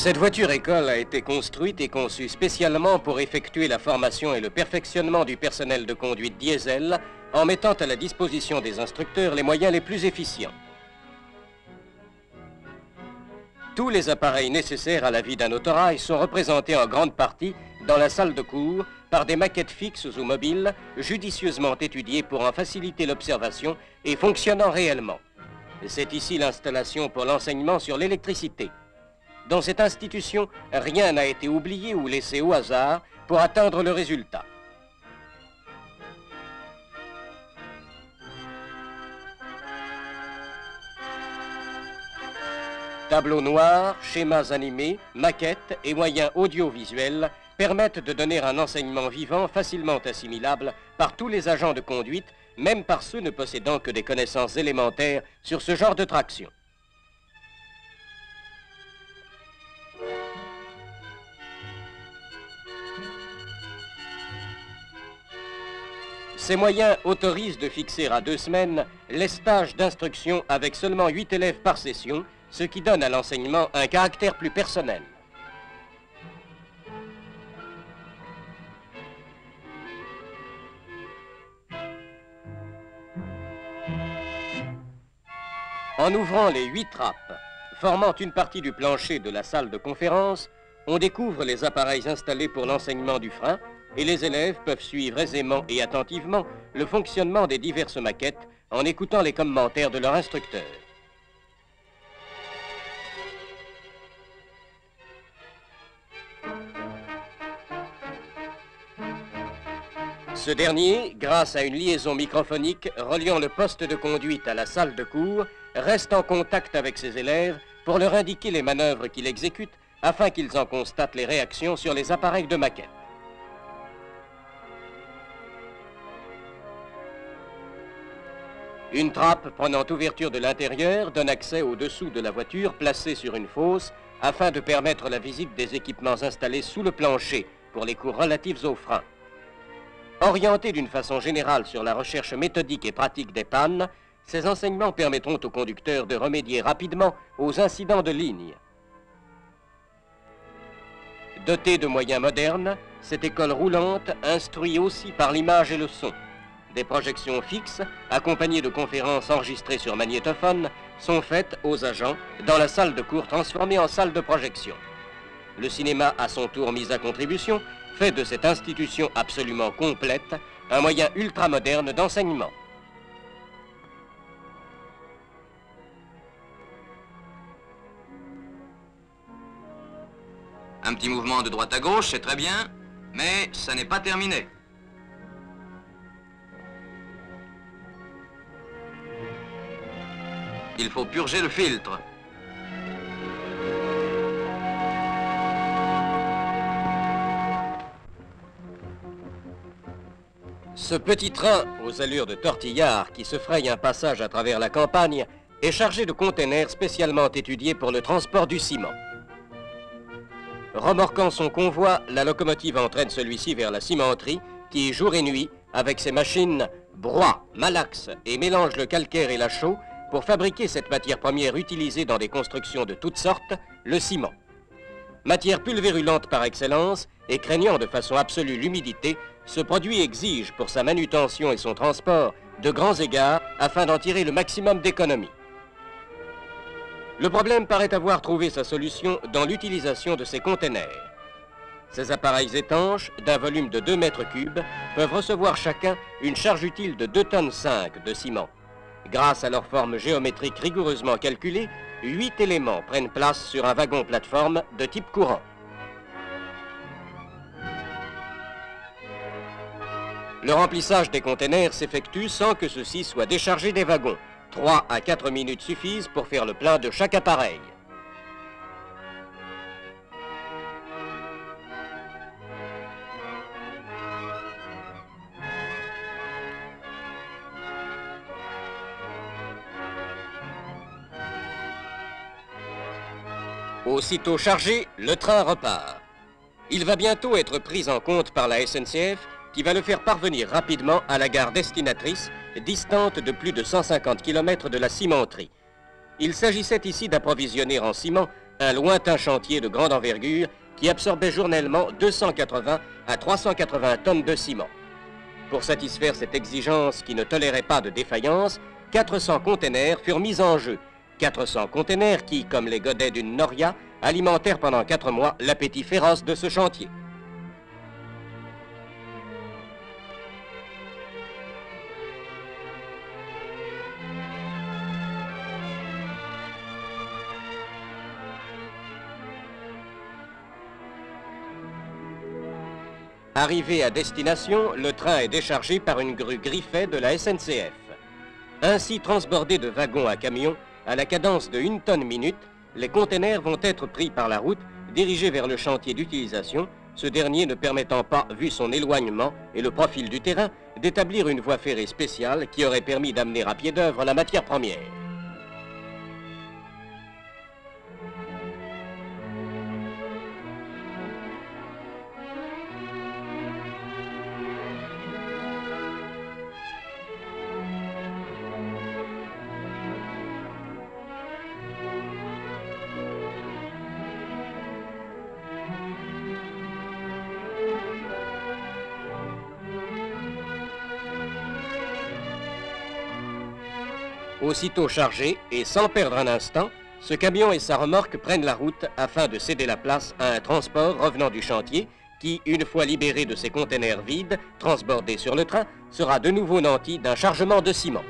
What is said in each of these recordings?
Cette voiture-école a été construite et conçue spécialement pour effectuer la formation et le perfectionnement du personnel de conduite diesel en mettant à la disposition des instructeurs les moyens les plus efficients. Tous les appareils nécessaires à la vie d'un autorail sont représentés en grande partie dans la salle de cours par des maquettes fixes ou mobiles judicieusement étudiées pour en faciliter l'observation et fonctionnant réellement. C'est ici l'installation pour l'enseignement sur l'électricité. Dans cette institution, rien n'a été oublié ou laissé au hasard pour atteindre le résultat. Tableaux noirs, schémas animés, maquettes et moyens audiovisuels permettent de donner un enseignement vivant facilement assimilable par tous les agents de conduite, même par ceux ne possédant que des connaissances élémentaires sur ce genre de traction. Ces moyens autorisent de fixer à 2 semaines les stages d'instruction avec seulement 8 élèves par session, ce qui donne à l'enseignement un caractère plus personnel. En ouvrant les 8 trappes, formant une partie du plancher de la salle de conférence, on découvre les appareils installés pour l'enseignement du frein et les élèves peuvent suivre aisément et attentivement le fonctionnement des diverses maquettes en écoutant les commentaires de leur instructeur. Ce dernier, grâce à une liaison microphonique reliant le poste de conduite à la salle de cours, reste en contact avec ses élèves pour leur indiquer les manœuvres qu'il exécute afin qu'ils en constatent les réactions sur les appareils de maquette. Une trappe prenant ouverture de l'intérieur donne accès au-dessous de la voiture placée sur une fosse afin de permettre la visite des équipements installés sous le plancher pour les cours relatifs aux freins. Orientés d'une façon générale sur la recherche méthodique et pratique des pannes, ces enseignements permettront aux conducteurs de remédier rapidement aux incidents de ligne. Dotée de moyens modernes, cette école roulante instruit aussi par l'image et le son. Des projections fixes, accompagnées de conférences enregistrées sur magnétophone, sont faites aux agents dans la salle de cours transformée en salle de projection. Le cinéma, à son tour mis à contribution, fait de cette institution absolument complète un moyen ultramoderne d'enseignement. Un petit mouvement de droite à gauche, c'est très bien, mais ça n'est pas terminé. Il faut purger le filtre. Ce petit train, aux allures de tortillard, qui se fraye un passage à travers la campagne, est chargé de containers spécialement étudiés pour le transport du ciment. Remorquant son convoi, la locomotive entraîne celui-ci vers la cimenterie, qui, jour et nuit, avec ses machines, broie, malaxe et mélange le calcaire et la chaux pour fabriquer cette matière première utilisée dans des constructions de toutes sortes, le ciment. Matière pulvérulente par excellence et craignant de façon absolue l'humidité, ce produit exige pour sa manutention et son transport de grands égards afin d'en tirer le maximum d'économie. Le problème paraît avoir trouvé sa solution dans l'utilisation de ces containers. Ces appareils étanches, d'un volume de 2 mètres cubes, peuvent recevoir chacun une charge utile de 2,5 tonnes de ciment. Grâce à leur forme géométrique rigoureusement calculée, 8 éléments prennent place sur un wagon plateforme de type courant. Le remplissage des containers s'effectue sans que ceux-ci soient déchargés des wagons. 3 à 4 minutes suffisent pour faire le plein de chaque appareil. Aussitôt chargé, le train repart. Il va bientôt être pris en compte par la SNCF qui va le faire parvenir rapidement à la gare destinatrice, distante de plus de 150 km de la cimenterie. Il s'agissait ici d'approvisionner en ciment un lointain chantier de grande envergure qui absorbait journellement 280 à 380 tonnes de ciment. Pour satisfaire cette exigence qui ne tolérait pas de défaillance, 400 containers furent mis en jeu. 400 containers qui, comme les godets d'une noria, alimentèrent pendant 4 mois l'appétit féroce de ce chantier. Arrivé à destination, le train est déchargé par une grue Griffet de la SNCF. Ainsi transbordés de wagons à camions, à la cadence de 1 tonne minute, les containers vont être pris par la route, dirigés vers le chantier d'utilisation, ce dernier ne permettant pas, vu son éloignement et le profil du terrain, d'établir une voie ferrée spéciale qui aurait permis d'amener à pied d'œuvre la matière première. Aussitôt chargé et sans perdre un instant, ce camion et sa remorque prennent la route afin de céder la place à un transport revenant du chantier qui, une fois libéré de ses containers vides, transbordés sur le train, sera de nouveau nanti d'un chargement de ciment.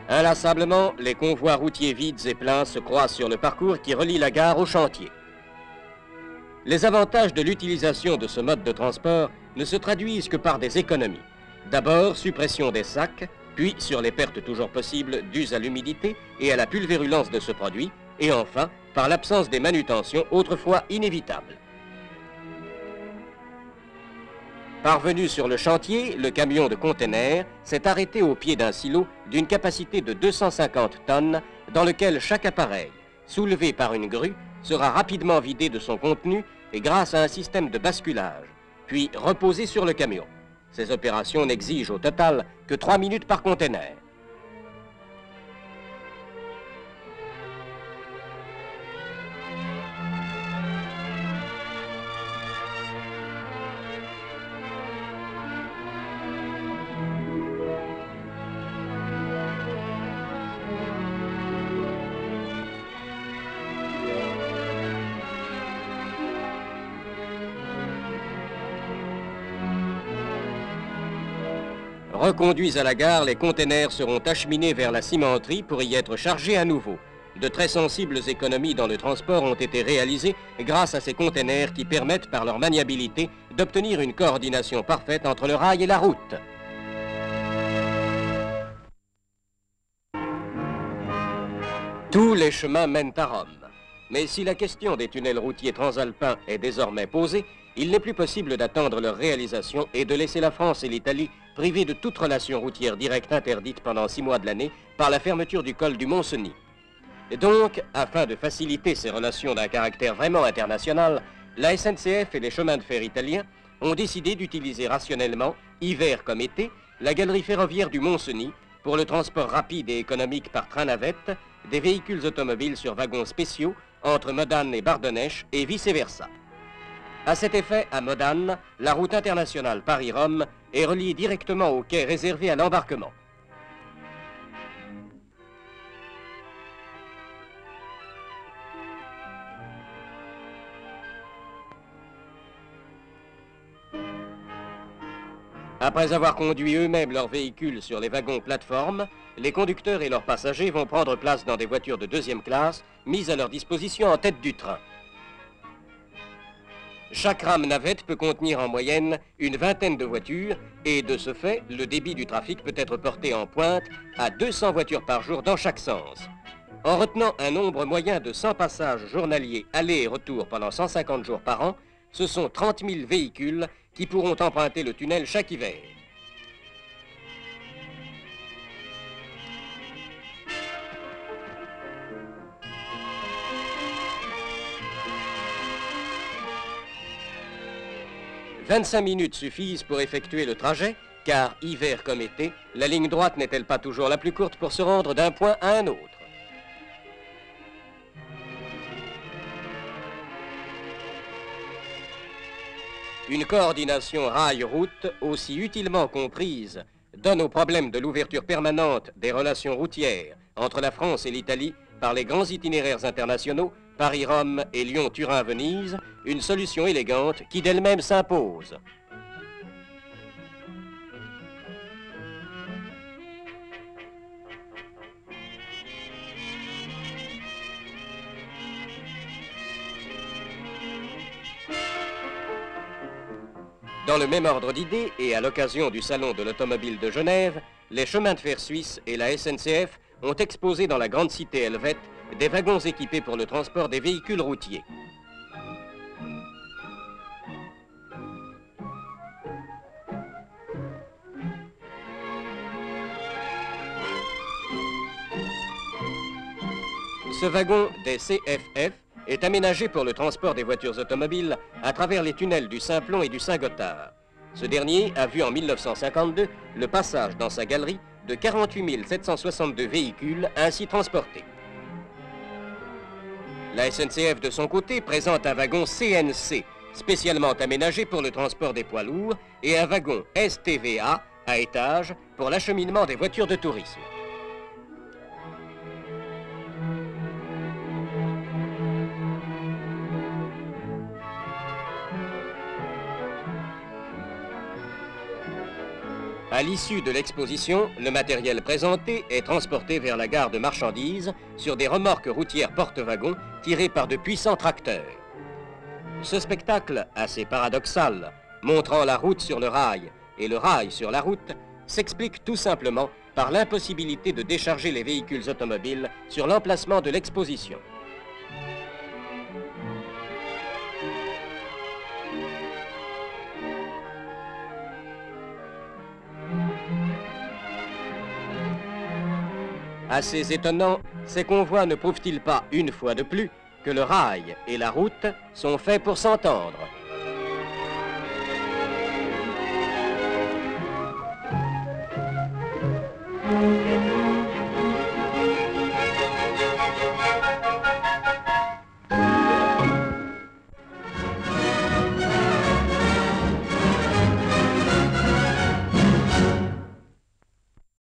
Inlassablement, les convois routiers vides et pleins se croisent sur le parcours qui relie la gare au chantier. Les avantages de l'utilisation de ce mode de transport ne se traduisent que par des économies. D'abord, suppression des sacs, puis sur les pertes toujours possibles dues à l'humidité et à la pulvérulence de ce produit, et enfin, par l'absence des manutentions autrefois inévitables. Parvenu sur le chantier, le camion de containers s'est arrêté au pied d'un silo d'une capacité de 250 tonnes, dans lequel chaque appareil, soulevé par une grue, sera rapidement vidé de son contenu et grâce à un système de basculage, puis reposé sur le camion. Ces opérations n'exigent au total que 3 minutes par container. Reconduits à la gare, les containers seront acheminés vers la cimenterie pour y être chargés à nouveau. De très sensibles économies dans le transport ont été réalisées grâce à ces containers qui permettent par leur maniabilité d'obtenir une coordination parfaite entre le rail et la route. Tous les chemins mènent à Rome. Mais si la question des tunnels routiers transalpins est désormais posée, il n'est plus possible d'attendre leur réalisation et de laisser la France et l'Italie privées de toute relation routière directe interdite pendant 6 mois de l'année par la fermeture du col du Mont-Cenis. Et donc, afin de faciliter ces relations d'un caractère vraiment international, la SNCF et les chemins de fer italiens ont décidé d'utiliser rationnellement, hiver comme été, la galerie ferroviaire du Mont-Cenis pour le transport rapide et économique par train-navette des véhicules automobiles sur wagons spéciaux entre Modane et Bardonnèche et vice-versa. À cet effet, à Modane, la route internationale Paris-Rome est reliée directement au quai réservé à l'embarquement. Après avoir conduit eux-mêmes leurs véhicules sur les wagons plateformes, les conducteurs et leurs passagers vont prendre place dans des voitures de 2e classe mises à leur disposition en tête du train. Chaque rame navette peut contenir en moyenne une vingtaine de voitures et de ce fait, le débit du trafic peut être porté en pointe à 200 voitures par jour dans chaque sens. En retenant un nombre moyen de 100 passages journaliers aller et retour pendant 150 jours par an, ce sont 30 000 véhicules qui pourront emprunter le tunnel chaque hiver. « 25 minutes suffisent pour effectuer le trajet car hiver comme été, la ligne droite n'est-elle pas toujours la plus courte pour se rendre d'un point à un autre? Une coordination rail-route aussi utilement comprise donne au problème de l'ouverture permanente des relations routières entre la France et l'Italie par les grands itinéraires internationaux, Paris-Rome et Lyon-Turin-Venise, une solution élégante qui d'elle-même s'impose. Dans le même ordre d'idées, et à l'occasion du Salon de l'Automobile de Genève, les chemins de fer suisses et la SNCF ont exposé dans la grande cité helvète des wagons équipés pour le transport des véhicules routiers. Ce wagon des CFF est aménagé pour le transport des voitures automobiles à travers les tunnels du Simplon et du Saint-Gothard. Ce dernier a vu en 1952 le passage dans sa galerie de 48 762 véhicules ainsi transportés. La SNCF, de son côté, présente un wagon CNC, spécialement aménagé pour le transport des poids lourds, et un wagon STVA à étage pour l'acheminement des voitures de tourisme. À l'issue de l'exposition, le matériel présenté est transporté vers la gare de marchandises sur des remorques routières porte-wagons tirées par de puissants tracteurs. Ce spectacle, assez paradoxal, montrant la route sur le rail et le rail sur la route, s'explique tout simplement par l'impossibilité de décharger les véhicules automobiles sur l'emplacement de l'exposition. Assez étonnant, ces convois ne prouvent-ils pas, une fois de plus, que le rail et la route sont faits pour s'entendre?